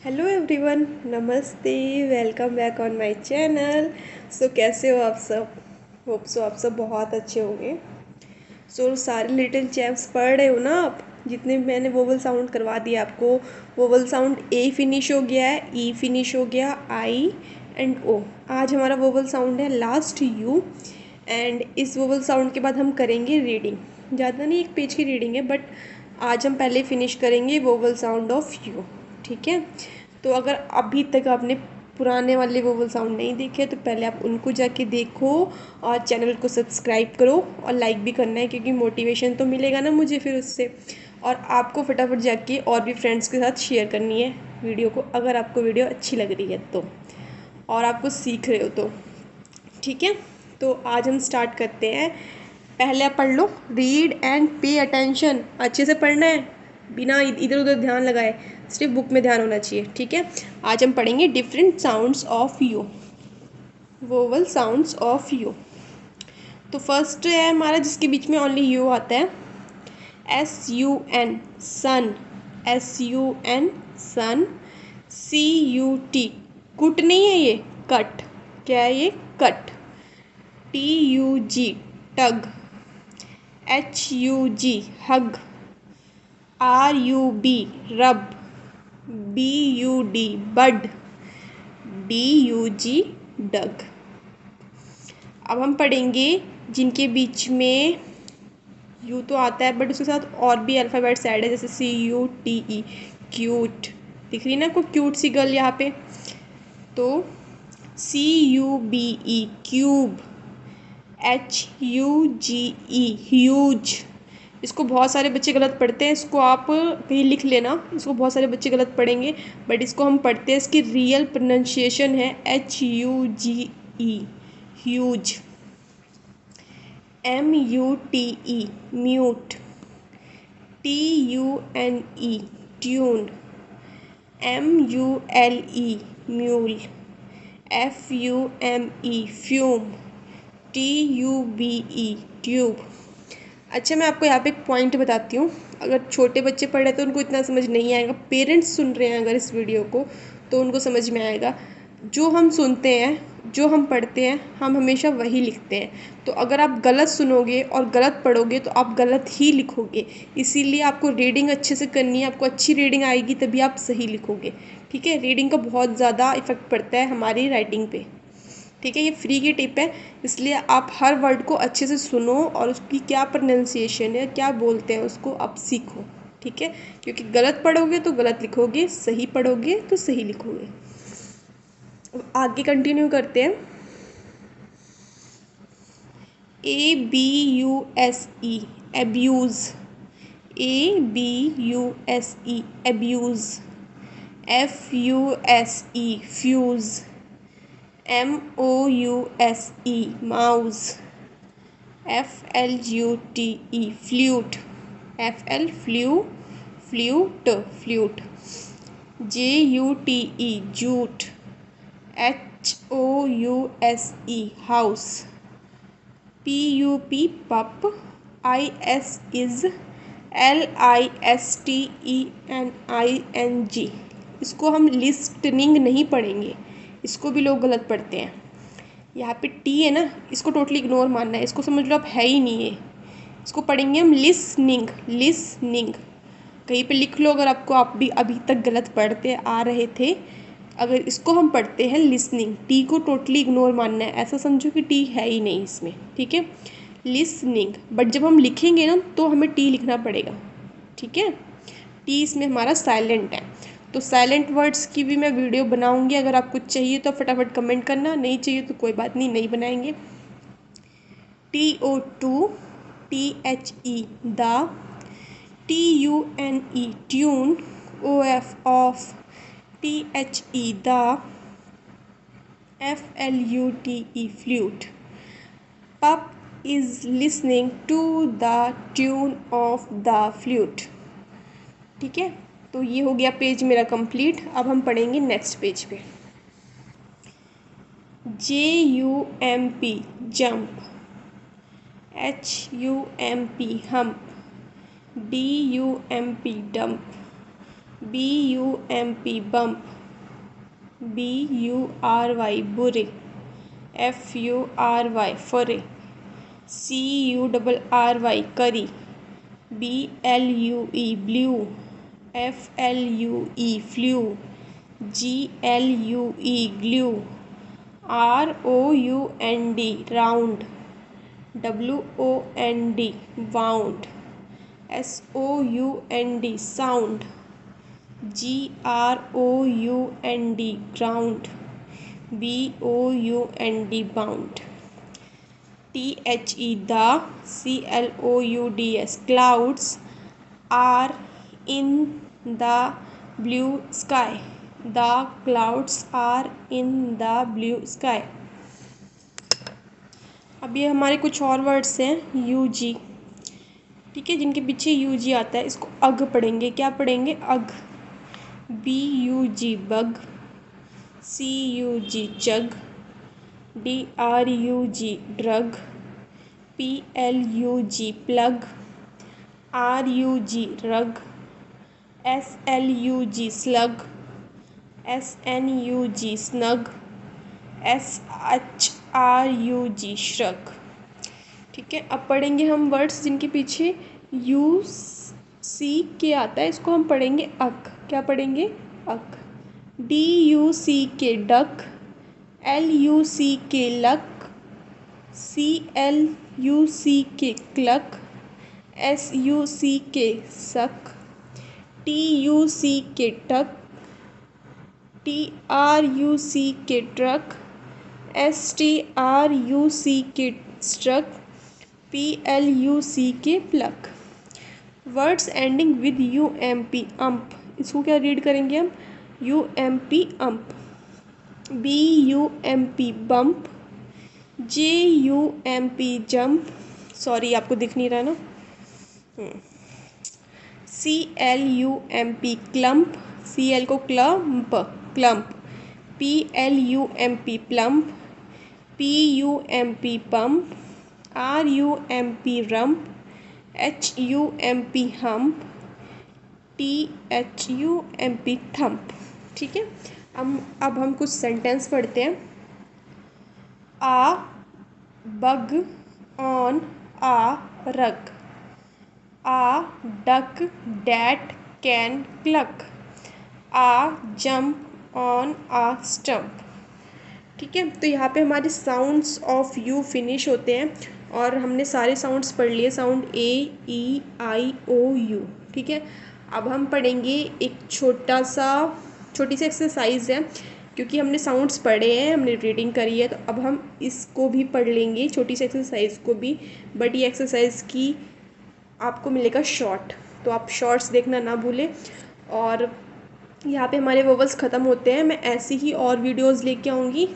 Hello everyone, नमस्ते। Welcome back on my channel. कैसे हो आप सब? होप सो आप सब बहुत अच्छे होंगे। सारे लिटिल चैम्प्स पढ़ रहे हो ना आप? जितने मैंने वोवल साउंड करवा दिए आपको। वोवल साउंड ए फिनिश हो गया है, ई फिनिश हो गया, आई एंड ओ। आज हमारा वोवल साउंड है लास्ट यू। एंड इस वोवल साउंड के बाद हम करेंगे रीडिंग। ज़्यादा नहीं, एक पेज की रीडिंग है, बट आज हम पहले फिनिश करेंगे वोवल साउंड ऑफ यू। ठीक है। तो अगर अभी तक आपने पुराने वाले वोवल साउंड नहीं देखे तो पहले आप उनको जाके देखो और चैनल को सब्सक्राइब करो और लाइक भी करना है, क्योंकि मोटिवेशन तो मिलेगा ना मुझे फिर उससे। और आपको फटाफट जाके और भी फ्रेंड्स के साथ शेयर करनी है वीडियो को, अगर आपको वीडियो अच्छी लग रही है तो, और आपको सीख रहे हो तो। ठीक है। तो आज हम स्टार्ट करते हैं। पहले आप पढ़ लो, रीड एंड पे अटेंशन। अच्छे से पढ़ना है, बिना इधर उधर ध्यान लगाए, सिर्फ बुक में ध्यान होना चाहिए। ठीक है। आज हम पढ़ेंगे different sounds of you, vowel sounds of you. तो फर्स्ट है हमारा जिसके बीच में ओनली यू आता है, SUN, सन। SUN, सन। CUT, कुट नहीं है ये, कट। क्या है ये? कट। TUG, टग। HUG, हग। RUB, रब। BUD, बड। DUG, डग। अब हम पढ़ेंगे जिनके बीच में यू तो आता है बट उसके साथ और भी अल्फ़ाबेट्स ऐड है, जैसे CUTE, क्यूट। दिख रही ना आपको क्यूट सी गर्ल यहाँ पे? तो CUBE, क्यूब। HUGE, huge. इसको बहुत सारे बच्चे गलत पढ़ते हैं, इसको आप कहीं लिख लेना, इसको बहुत सारे बच्चे गलत पढ़ेंगे, बट इसको हम पढ़ते हैं, इसकी रियल प्रोनाउंसिएशन है HUGE, huge. MUTE, mute. TUNE, tune. MULE, mule. FUME, fume. TUBE, tube. अच्छा, मैं आपको यहाँ पे एक पॉइंट बताती हूँ। अगर छोटे बच्चे पढ़ रहे हैं तो उनको इतना समझ नहीं आएगा, पेरेंट्स सुन रहे हैं अगर इस वीडियो को तो उनको समझ में आएगा। जो हम सुनते हैं, जो हम पढ़ते हैं, हम हमेशा वही लिखते हैं। तो अगर आप गलत सुनोगे और गलत पढ़ोगे तो आप गलत ही लिखोगे। इसीलिए आपको रीडिंग अच्छे से करनी है, आपको अच्छी रीडिंग आएगी तभी आप सही लिखोगे। ठीक है। रीडिंग का बहुत ज़्यादा इफेक्ट पड़ता है हमारी राइटिंग पे। ठीक है। ये फ्री की टिप है, इसलिए आप हर वर्ड को अच्छे से सुनो और उसकी क्या प्रोनाउंसिएशन है, क्या बोलते हैं, उसको आप सीखो। ठीक है। क्योंकि गलत पढ़ोगे तो गलत लिखोगे, सही पढ़ोगे तो सही लिखोगे। अब आगे कंटिन्यू करते हैं। ABUSE, abuse. ABUSE, abuse. FUSE, fuse. MOUSE, mouse. FLUTE, flute. FL, flute, flute. JUTE, jute. HOUSE, house. PUP, पप। IS, is. LISTENING। इसको हम लिस्टनिंग नहीं पढ़ेंगे, इसको भी लोग गलत पढ़ते हैं। यहाँ पे टी है ना, इसको टोटली इग्नोर मानना है, इसको समझ लो आप है ही नहीं है। इसको पढ़ेंगे हम लिसनिंग, लिसनिंग। कहीं पे लिख लो अगर आपको, आप भी अभी तक गलत पढ़ते आ रहे थे। अगर इसको हम पढ़ते हैं लिसनिंग, टी को टोटली इग्नोर मानना है, ऐसा समझो कि टी है ही नहीं इसमें। ठीक है। लिसनिंग। बट जब हम लिखेंगे ना तो हमें टी लिखना पड़ेगा। ठीक है। टी इसमें हमारा साइलेंट है। तो साइलेंट वर्ड्स की भी मैं वीडियो बनाऊंगी, अगर आपको चाहिए तो फटाफट कमेंट करना, नहीं चाहिए तो कोई बात नहीं, नहीं बनाएंगे। TO2, THE, the. TUNE, tune. OF, of. THE, the। FLUTE, flute। Pup is listening to the tune of the flute। ठीक है। तो ये हो गया पेज मेरा कंप्लीट। अब हम पढ़ेंगे नेक्स्ट पेज पे। JUMP, jump. HUMP, hump। DUMP, dump. BUMP bump, BURY बुरे, FURY फुरे, CURRY करी, BLUE blue, FLUE flu, GLUE glue, ROUND round, WOUND wound, SOUND sound, GROUND ground, BOUND bound, THE the, CLOUDS clouds are in the blue sky, the clouds are in the blue sky। अब ये हमारे कुछ और words हैं, UG, ठीक है, जिनके पीछे UG आता है, इसको अग पढ़ेंगे। क्या पढ़ेंगे? अग। BUG bug, CUG चग, DRUG drug, PLUG plug, RUG रग, SLUG slug, SNUG snug, SHRUG shrug. ठीक है, अब पढ़ेंगे हम वर्ड्स जिनके पीछे UC के आता है, इसको हम पढ़ेंगे अक। क्या पढ़ेंगे? Uck. DUCK duck, LUCK luck, CLUCK cluck, SUCK suck, TUCK tuck, TRUCK truck, STRUCK struck, PLUCK pluck. Words ending with UMP ump, इसको क्या रीड करेंगे हम? UMP ump. BUMP bump, JUMP jump, sorry आपको दिख नहीं रहा ना, CLUMP क्लम्प, CL को clump, clump, PLUMP plump, PUMP pump, RUMP rump, HUMP hump, THUMP thump. ठीक है, अब हम कुछ सेंटेंस पढ़ते हैं। आ bug on a rug, a duck that can cluck, a jump on a stump. ठीक है, तो यहाँ पे हमारे साउंड्स ऑफ यू फिनिश होते हैं और हमने सारे साउंड्स पढ़ लिए, साउंड AEIOU। ठीक है, अब हम पढ़ेंगे एक छोटी सी एक्सरसाइज है, क्योंकि हमने साउंड्स पढ़े हैं, हमने रीडिंग करी है, तो अब हम इसको भी पढ़ लेंगे, छोटी सी एक्सरसाइज को भी। बट ये एक्सरसाइज की आपको मिलेगा शॉर्ट, तो आप शॉर्ट्स देखना ना भूलें। और यहाँ पे हमारे वोवल्स ख़त्म होते हैं। मैं ऐसी ही और वीडियोस लेके आऊँगी,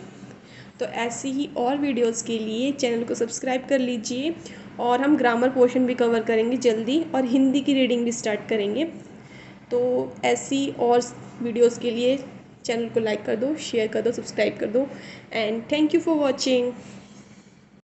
तो ऐसी ही और वीडियोस के लिए चैनल को सब्सक्राइब कर लीजिए। और हम ग्रामर पोर्शन भी कवर करेंगे जल्दी, और हिंदी की रीडिंग भी स्टार्ट करेंगे। तो ऐसी और वीडियोस के लिए चैनल को लाइक कर दो, शेयर कर दो, सब्सक्राइब कर दो। And thank you for watching.